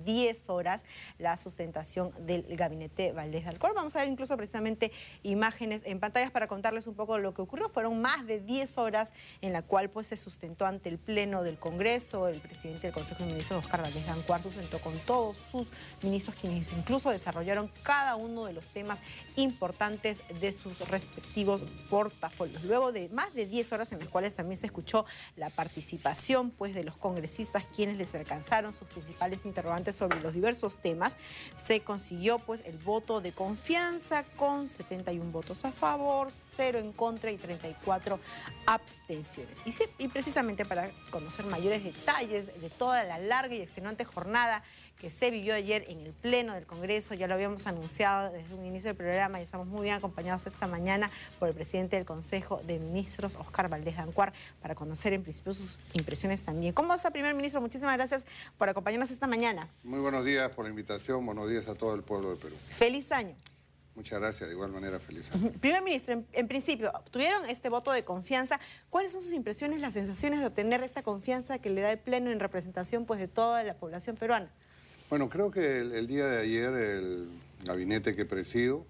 10 horas la sustentación del gabinete Valdés de Alcor. Vamos a ver incluso precisamente imágenes en pantallas para contarles un poco lo que ocurrió. Fueron más de 10 horas en la cual pues se sustentó ante el Pleno del Congreso. El presidente del Consejo de Ministros, Oscar Valdés de Alcor, sustentó con todos sus ministros, quienes incluso desarrollaron cada uno de los temas importantes de sus respectivos portafolios. Luego de más de 10 horas en las cuales también se escuchó la participación pues de los congresistas, quienes les alcanzaron sus principales interrogantes sobre los diversos temas, se consiguió pues el voto de confianza con 71 votos a favor, 0 en contra y 34 abstenciones. Y precisamente para conocer mayores detalles de toda la larga y extenuante jornada que se vivió ayer en el Pleno del Congreso, ya lo habíamos anunciado desde un inicio del programa y estamos muy bien acompañados esta mañana por el presidente del Consejo de Ministros, Oscar Valdés de Alcor, para conocer en principio sus impresiones también. ¿Cómo está, primer ministro? Muchísimas gracias por acompañarnos esta mañana. Muy buenos días por la invitación, buenos días a todo el pueblo de Perú. Feliz año. Muchas gracias, de igual manera feliz año. Primer ministro, en principio, obtuvieron este voto de confianza. ¿Cuáles son sus impresiones, las sensaciones de obtener esta confianza que le da el Pleno en representación pues de toda la población peruana? Bueno, creo que el día de ayer el gabinete que presido,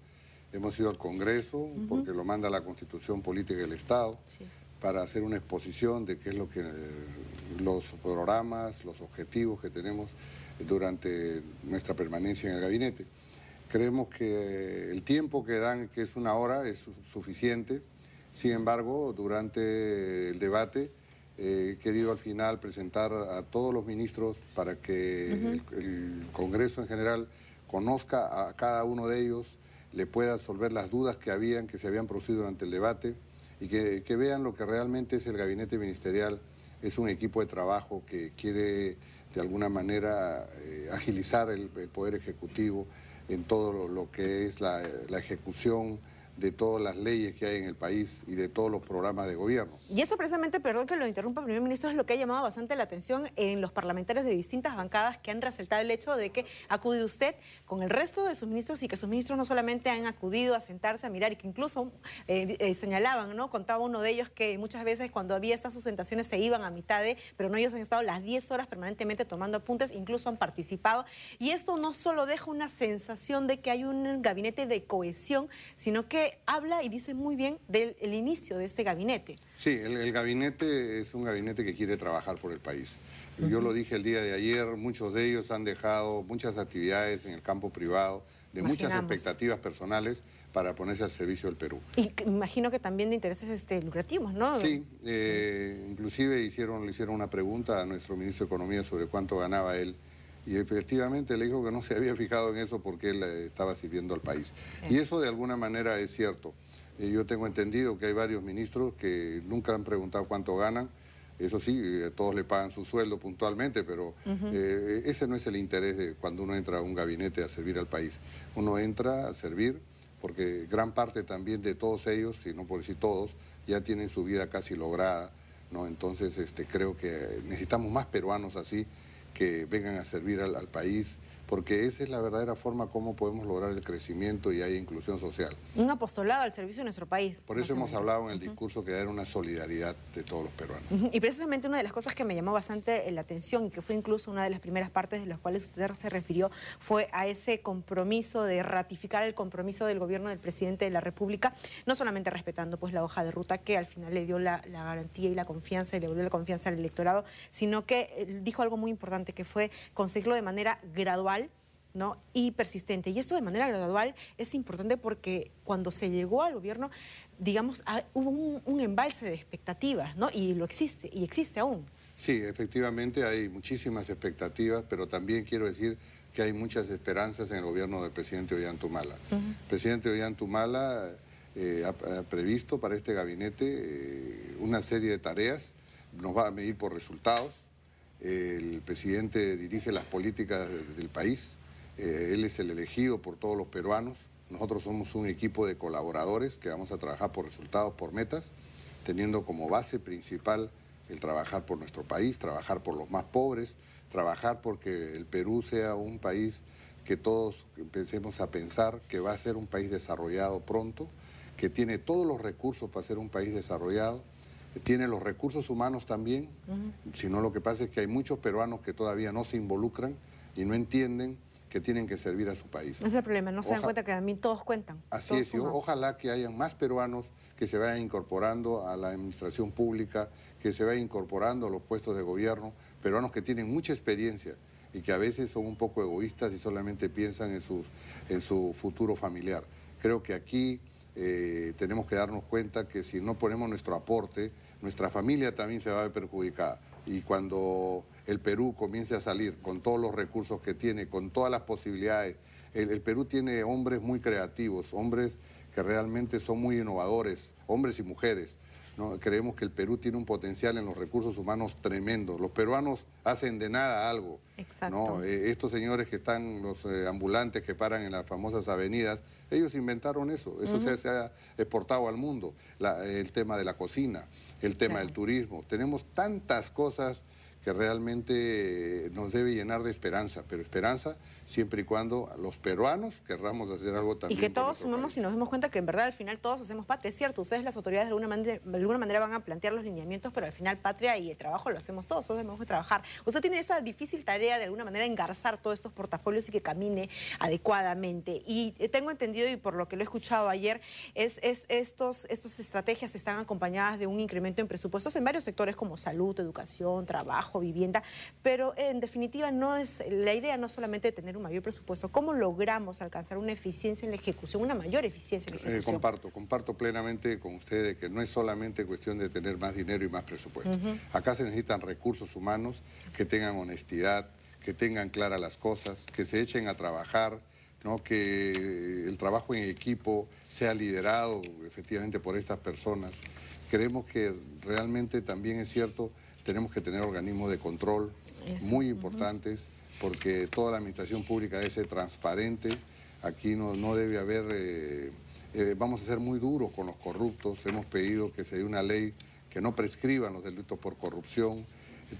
hemos ido al Congreso, porque lo manda la Constitución Política del Estado, para hacer una exposición de qué es lo que los programas, los objetivos que tenemos durante nuestra permanencia en el gabinete. Creemos que el tiempo que dan, que es una hora, es suficiente. Sin embargo, durante el debate he querido al final presentar a todos los ministros para que el Congreso en general conozca a cada uno de ellos, le pueda resolver las dudas que se habían producido durante el debate y que vean lo que realmente es el gabinete ministerial. Es un equipo de trabajo que quiere de alguna manera agilizar el Poder Ejecutivo en todo lo que es la ejecución de todas las leyes que hay en el país y de todos los programas de gobierno. Y esto precisamente, perdón que lo interrumpa, primer ministro, es lo que ha llamado bastante la atención en los parlamentarios de distintas bancadas que han resaltado el hecho de que acude usted con el resto de sus ministros y que sus ministros no solamente han acudido a sentarse a mirar y que incluso señalaban, ¿no? Contaba uno de ellos que muchas veces cuando había estas sustentaciones se iban a mitad pero no, ellos han estado las 10 horas permanentemente tomando apuntes, incluso han participado. Y esto no solo deja una sensación de que hay un gabinete de cohesión, sino que habla y dice muy bien del inicio de este gabinete. Sí, el gabinete es un gabinete que quiere trabajar por el país. Yo lo dije el día de ayer, muchos de ellos han dejado muchas actividades en el campo privado, de muchas expectativas personales para ponerse al servicio del Perú. Y imagino que también de intereses lucrativos, ¿no? Sí, inclusive le hicieron una pregunta a nuestro ministro de Economía sobre cuánto ganaba él. Y efectivamente le dijo que no se había fijado en eso porque él estaba sirviendo al país. Y eso de alguna manera es cierto. Yo tengo entendido que hay varios ministros que nunca han preguntado cuánto ganan. Eso sí, todos le pagan su sueldo puntualmente, pero ese no es el interés de cuando uno entra a un gabinete a servir al país. Uno entra a servir porque gran parte también de todos ellos, si no por decir todos, ya tienen su vida casi lograda, ¿no? Entonces creo que necesitamos más peruanos así, que vengan a servir al país, porque esa es la verdadera forma como podemos lograr el crecimiento y haya inclusión social. Un apostolado al servicio de nuestro país. Por eso hemos hablado en el discurso que era una solidaridad de todos los peruanos. Y precisamente una de las cosas que me llamó bastante la atención y que fue incluso una de las primeras partes de las cuales usted se refirió fue a ese compromiso de ratificar el compromiso del gobierno del presidente de la República, no solamente respetando pues la hoja de ruta que al final le dio la garantía y la confianza y le volvió la confianza al electorado, sino que dijo algo muy importante que fue conseguirlo de manera gradual, ¿no? Y persistente. Y esto de manera gradual es importante porque cuando se llegó al gobierno, digamos, hubo un embalse de expectativas, ¿no? Y existe aún. Sí, efectivamente hay muchísimas expectativas, pero también quiero decir que hay muchas esperanzas en el gobierno del presidente Ollanta Humala. El presidente Ollanta Humala ha previsto para este gabinete una serie de tareas, nos va a medir por resultados. El presidente dirige las políticas del país, él es el elegido por todos los peruanos. Nosotros somos un equipo de colaboradores que vamos a trabajar por resultados, por metas, teniendo como base principal el trabajar por nuestro país, trabajar por los más pobres, trabajar porque el Perú sea un país que todos empecemos a pensar que va a ser un país desarrollado pronto, que tiene todos los recursos para ser un país desarrollado, tiene los recursos humanos también, sino lo que pasa es que hay muchos peruanos que todavía no se involucran y no entienden que tienen que servir a su país. Ese es el problema, no se dan cuenta que también todos cuentan. Así todos es, y suman. ojalá que hayan más peruanos que se vayan incorporando a la administración pública, que se vayan incorporando a los puestos de gobierno, peruanos que tienen mucha experiencia y que a veces son un poco egoístas y solamente piensan en su futuro familiar. Creo que aquí tenemos que darnos cuenta que si no ponemos nuestro aporte, nuestra familia también se va a ver perjudicada. Y cuando el Perú comience a salir con todos los recursos que tiene, con todas las posibilidades, el Perú tiene hombres muy creativos, hombres que realmente son muy innovadores, hombres y mujeres, ¿no? Creemos que el Perú tiene un potencial en los recursos humanos tremendo. Los peruanos hacen de nada algo. Exacto. ¿No? Estos señores que están, los ambulantes que paran en las famosas avenidas, ellos inventaron eso. Eso se ha exportado al mundo. El tema de la cocina, el tema del turismo. Tenemos tantas cosas que realmente nos debe llenar de esperanza, pero esperanza siempre y cuando los peruanos querramos hacer algo también. Y que todos sumemos y nos demos cuenta que en verdad al final todos hacemos patria, es cierto, ustedes las autoridades de alguna manera van a plantear los lineamientos, pero al final patria y el trabajo lo hacemos todos debemos de trabajar. Usted tiene esa difícil tarea de alguna manera engarzar todos estos portafolios y que camine adecuadamente. Y tengo entendido, y por lo que lo he escuchado ayer, estas estrategias están acompañadas de un incremento en presupuestos en varios sectores como salud, educación, trabajo, vivienda, pero en definitiva la idea no es solamente tener un mayor presupuesto. ¿Cómo logramos alcanzar una eficiencia en la ejecución, una mayor eficiencia en la ejecución? Comparto plenamente con ustedes que no es solamente cuestión de tener más dinero y más presupuesto. Acá se necesitan recursos humanos que tengan honestidad, que tengan claras las cosas, que se echen a trabajar, ¿no? Que el trabajo en equipo sea liderado efectivamente por estas personas. Creemos que realmente también es cierto, tenemos que tener organismos de control muy importantes, porque toda la administración pública debe ser transparente. Aquí no debe haber, vamos a ser muy duros con los corruptos. Hemos pedido que se dé una ley que no prescriban los delitos por corrupción.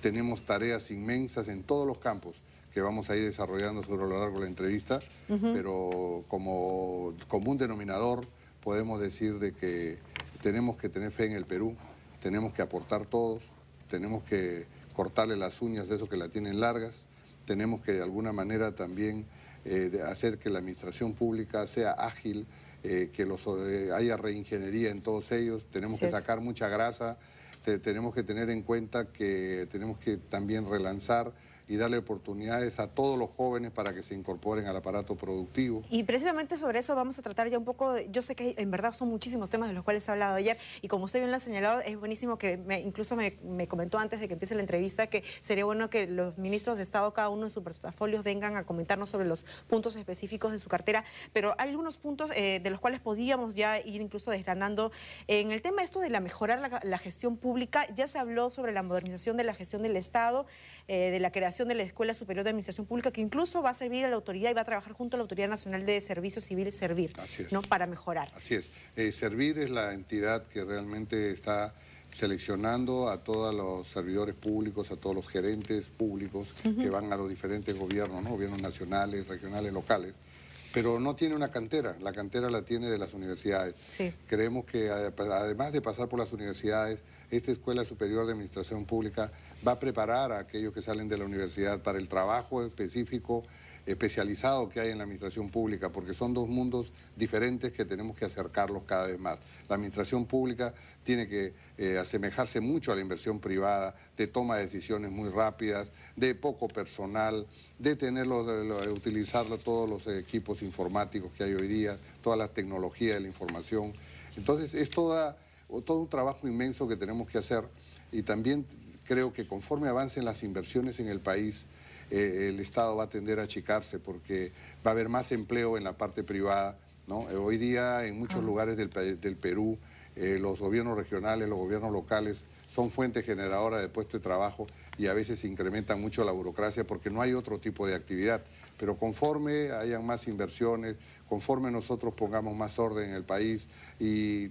Tenemos tareas inmensas en todos los campos que vamos a ir desarrollando sobre lo largo de la entrevista, pero como común denominador podemos decir de que tenemos que tener fe en el Perú, tenemos que aportar todos, tenemos que cortarle las uñas de esos que la tienen largas, tenemos que de alguna manera también hacer que la administración pública sea ágil, que haya reingeniería en todos ellos, tenemos que sacar mucha grasa, tenemos que tener en cuenta que tenemos que también relanzar y darle oportunidades a todos los jóvenes para que se incorporen al aparato productivo. Y precisamente sobre eso vamos a tratar ya un poco, yo sé que en verdad son muchísimos temas de los cuales he hablado ayer, y como usted bien lo ha señalado, es buenísimo que incluso me comentó antes de que empiece la entrevista que sería bueno que los ministros de Estado, cada uno en sus portafolios, vengan a comentarnos sobre los puntos específicos de su cartera, pero hay algunos puntos de los cuales podríamos ya ir incluso desgranando. En el tema esto de mejorar la gestión pública, ya se habló sobre la modernización de la gestión del Estado, de la creación de la Escuela Superior de Administración Pública, que incluso va a servir a la autoridad y va a trabajar junto a la Autoridad Nacional de Servicios Civiles, Servir, ¿no? Para mejorar. Así es. Servir es la entidad que realmente está seleccionando a todos los servidores públicos, a todos los gerentes públicos que van a los diferentes gobiernos, ¿no? Gobiernos nacionales, regionales, locales, pero no tiene una cantera, la cantera la tiene de las universidades. Creemos que además de pasar por las universidades, esta Escuela Superior de Administración Pública va a preparar a aquellos que salen de la universidad para el trabajo específico, especializado que hay en la administración pública, porque son dos mundos diferentes que tenemos que acercarlos cada vez más. La administración pública tiene que asemejarse mucho a la inversión privada, de toma de decisiones muy rápidas, de poco personal, de utilizar todos los equipos informáticos que hay hoy día, toda la tecnología de la información. Entonces es todo un trabajo inmenso que tenemos que hacer, y también creo que conforme avancen las inversiones en el país, el Estado va a tender a achicarse porque va a haber más empleo en la parte privada, ¿no? Hoy día en muchos lugares del Perú, los gobiernos regionales, los gobiernos locales son fuentes generadoras de puestos de trabajo y a veces se incrementa mucho la burocracia porque no hay otro tipo de actividad. Pero conforme hayan más inversiones, conforme nosotros pongamos más orden en el país y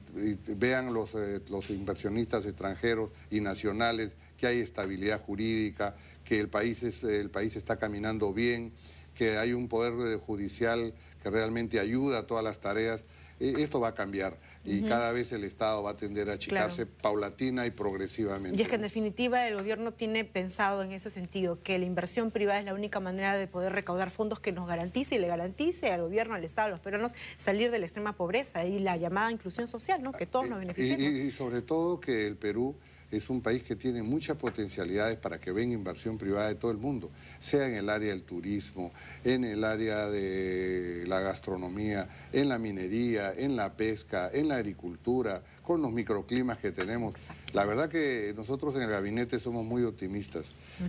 vean los inversionistas extranjeros y nacionales que hay estabilidad jurídica, que el país está caminando bien, que hay un poder judicial que realmente ayuda a todas las tareas, esto va a cambiar. y cada vez el Estado va a tender a achicarse paulatina y progresivamente. Y es que en definitiva el gobierno tiene pensado en ese sentido, que la inversión privada es la única manera de poder recaudar fondos que nos garantice y le garantice al gobierno, al Estado, a los peruanos salir de la extrema pobreza y la llamada inclusión social, ¿no? Que todos nos beneficiemos. Y sobre todo que el Perú es un país que tiene muchas potencialidades para que venga inversión privada de todo el mundo, sea en el área del turismo, en el área de la gastronomía, en la minería, en la pesca, en la agricultura, con los microclimas que tenemos. Exacto. La verdad que nosotros en el gabinete somos muy optimistas,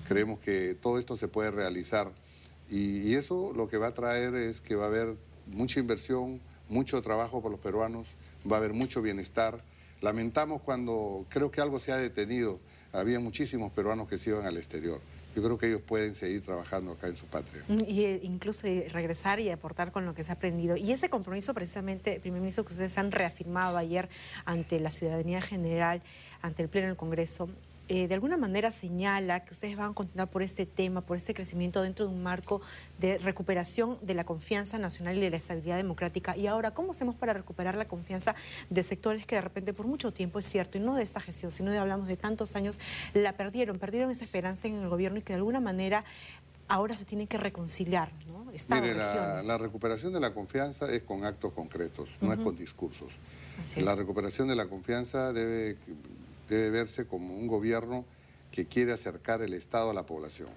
creemos que todo esto se puede realizar y eso lo que va a traer es que va a haber mucha inversión, mucho trabajo para los peruanos, va a haber mucho bienestar. Lamentamos cuando creo que algo se ha detenido. Había muchísimos peruanos que se iban al exterior. Yo creo que ellos pueden seguir trabajando acá en su patria. Y incluso regresar y aportar con lo que se ha aprendido. Y ese compromiso precisamente, primer ministro, que ustedes han reafirmado ayer ante la ciudadanía general, ante el Pleno del Congreso, de alguna manera señala que ustedes van a continuar por este tema, por este crecimiento dentro de un marco de recuperación de la confianza nacional y de la estabilidad democrática. Y ahora, ¿cómo hacemos para recuperar la confianza de sectores que de repente por mucho tiempo, es cierto, y no de esta gestión, sino de hablamos de tantos años, la perdieron esa esperanza en el gobierno y que de alguna manera ahora se tienen que reconciliar, ¿no? Mire, la recuperación de la confianza es con actos concretos, no es con discursos. La recuperación de la confianza debe verse como un gobierno que quiere acercar el Estado a la población.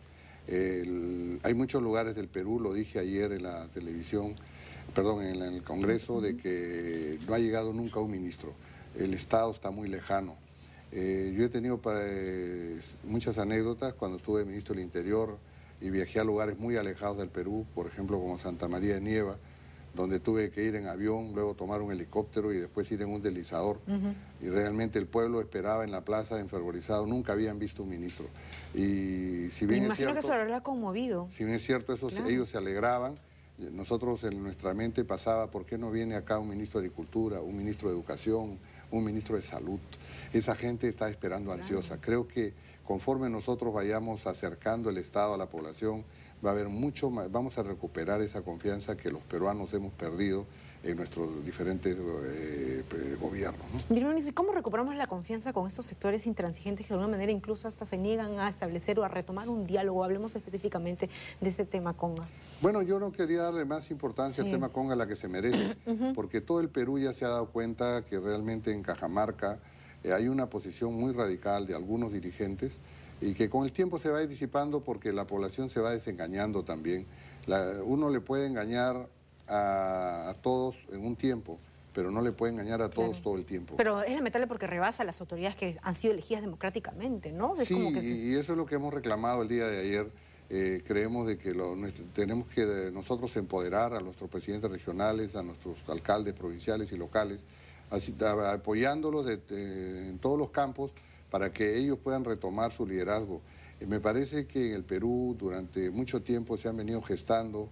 Hay muchos lugares del Perú, lo dije ayer en la televisión, perdón, en el Congreso, de que no ha llegado nunca un ministro. El Estado está muy lejano. Yo he tenido muchas anécdotas cuando estuve ministro del Interior y viajé a lugares muy alejados del Perú, por ejemplo como Santa María de Nieva, donde tuve que ir en avión, luego tomar un helicóptero y después ir en un deslizador. Y realmente el pueblo esperaba en la plaza enfervorizado, nunca habían visto un ministro. Y si bien imagino es cierto, que eso lo habrá conmovido. Si bien es cierto, ellos se alegraban, nosotros en nuestra mente pasaba, ¿por qué no viene acá un ministro de Agricultura, un ministro de Educación, un ministro de Salud? Esa gente está esperando ansiosa. Creo que conforme nosotros vayamos acercando el Estado a la población, va a haber mucho más, vamos a recuperar esa confianza que los peruanos hemos perdido en nuestros diferentes gobiernos, ¿no? ¿Y cómo recuperamos la confianza con estos sectores intransigentes que de alguna manera incluso hasta se niegan a establecer o a retomar un diálogo? Hablemos específicamente de este tema Conga. Bueno, yo no quería darle más importancia al tema Conga, a la que se merece, porque todo el Perú ya se ha dado cuenta que realmente en Cajamarca hay una posición muy radical de algunos dirigentes y que con el tiempo se va a ir disipando porque la población se va desengañando también. Uno le puede engañar a todos en un tiempo, pero no le puede engañar a todos todo el tiempo. Pero es lamentable porque rebasa a las autoridades que han sido elegidas democráticamente, ¿no? Es como que y eso es lo que hemos reclamado el día de ayer. Creemos de que tenemos que nosotros empoderar a nuestros presidentes regionales, a nuestros alcaldes provinciales y locales, apoyándolos en todos los campos para que ellos puedan retomar su liderazgo. Me parece que en el Perú durante mucho tiempo se han venido gestando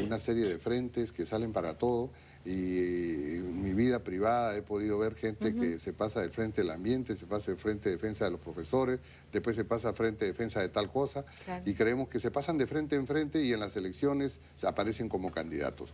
una serie de frentes que salen para todo y en mi vida privada he podido ver gente que se pasa del frente del ambiente, se pasa del frente de defensa de los profesores, después se pasa al frente de defensa de tal cosa y creemos que se pasan de frente en frente y en las elecciones aparecen como candidatos.